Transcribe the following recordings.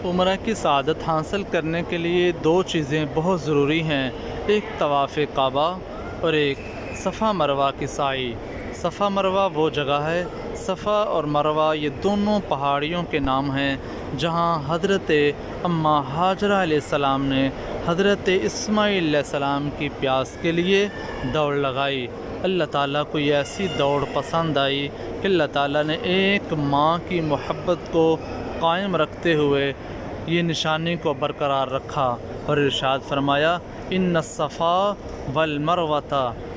عمرہ کی سعادت حاصل کرنے کے لیے دو چیزیں بہت ضروری ہیں، ایک طواف کعبہ اور ایک صفا مروہ کی سعی۔ صفا مروہ وہ جگہ ہے، صفا اور مروہ یہ دونوں پہاڑیوں کے نام ہیں جہاں حضرت اماں ہاجرہ علیہ السلام نے حضرت اسماعیل علیہ السلام کی پیاس کے لیے دوڑ لگائی۔ اللہ تعالیٰ کو یہ ایسی دوڑ پسند آئی کہ اللہ تعالیٰ نے ایک ماں کی محبت کو قائم رکھتے ہوئے یہ نشانی کو برقرار رکھا اور ارشاد فرمایا، ان الصفا والمروۃ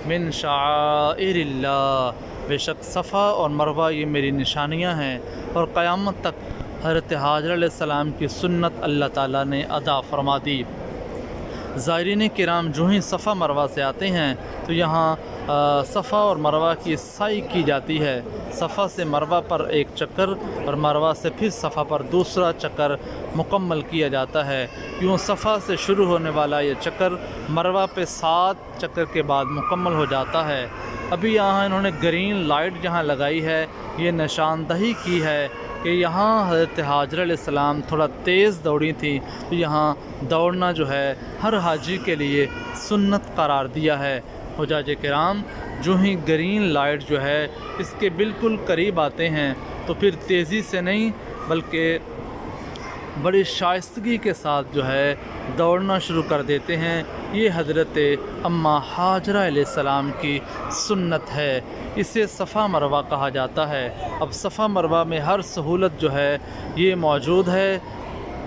من شعائر اللہ، بے شک صفا اور مروہ یہ میری نشانیاں ہیں اور قیامت تک حضرت حاجرہ علیہ السلام کی سنت اللہ تعالیٰ نے ادا فرما دی۔ زائرین کرام جو ہی صفا مروہ سے آتے ہیں تو یہاں صفا اور مروہ کی سعی کی جاتی ہے۔ صفا سے مروہ پر ایک چکر اور مروہ سے پھر صفا پر دوسرا چکر مکمل کیا جاتا ہے۔ یوں صفا سے شروع ہونے والا یہ چکر مروہ پہ 7 چکر کے بعد مکمل ہو جاتا ہے۔ ابھی یہاں انہوں نے گرین لائٹ جہاں لگائی ہے، یہ نشاندہی کی ہے کہ یہاں حضرت حاجرہ علیہ السلام تھوڑا تیز دوڑی تھی، تو یہاں دوڑنا جو ہے ہر حاجی کے لیے سنت قرار دیا ہے۔ حجاج کرام جو ہی گرین لائٹ جو ہے اس کے بالکل قریب آتے ہیں تو پھر تیزی سے نہیں بلکہ بڑی شائستگی کے ساتھ جو ہے دوڑنا شروع کر دیتے ہیں۔ یہ حضرت اماں ہاجرہ علیہ السلام کی سنت ہے، اسے صفا مروہ کہا جاتا ہے۔ اب صفا مروہ میں ہر سہولت جو ہے یہ موجود ہے،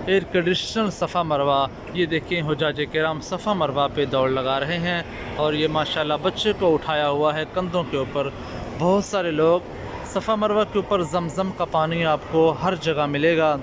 ایئر کنڈیشنر صفا مروہ۔ یہ دیکھیں حجاج کرام صفا مروہ پہ دوڑ لگا رہے ہیں اور یہ ماشاءاللہ بچے کو اٹھایا ہوا ہے کندھوں کے اوپر۔ بہت سارے لوگ صفا مروہ کے اوپر زمزم کا پانی آپ کو ہر جگہ ملے گا۔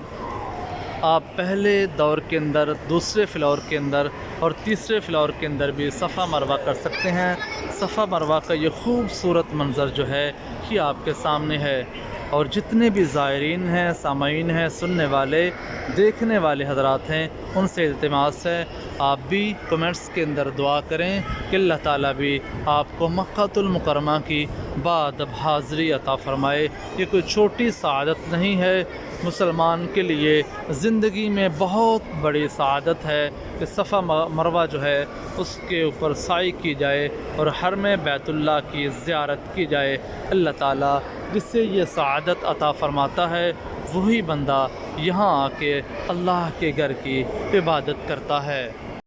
آپ پہلے دور کے اندر، دوسرے فلور کے اندر اور تیسرے فلور کے اندر بھی صفا مروہ کر سکتے ہیں۔ صفا مروہ کا یہ خوبصورت منظر جو ہے یہ آپ کے سامنے ہے، اور جتنے بھی زائرین ہیں، سامعین ہیں، سننے والے، دیکھنے والے حضرات ہیں، ان سے التماس ہے آپ بھی کمنٹس کے اندر دعا کریں کہ اللہ تعالیٰ بھی آپ کو مکہ المکرمہ کی بادب حاضری عطا فرمائے۔ یہ کوئی چھوٹی سعادت نہیں ہے، مسلمان کے لیے زندگی میں بہت بڑی سعادت ہے کہ صفا مروہ جو ہے اس کے اوپر سعی کی جائے اور حرم بیت اللہ کی زیارت کی جائے۔ اللہ تعالیٰ جس سے یہ سعادت عطا فرماتا ہے وہی بندہ یہاں آ کے اللہ کے گھر کی عبادت کرتا ہے۔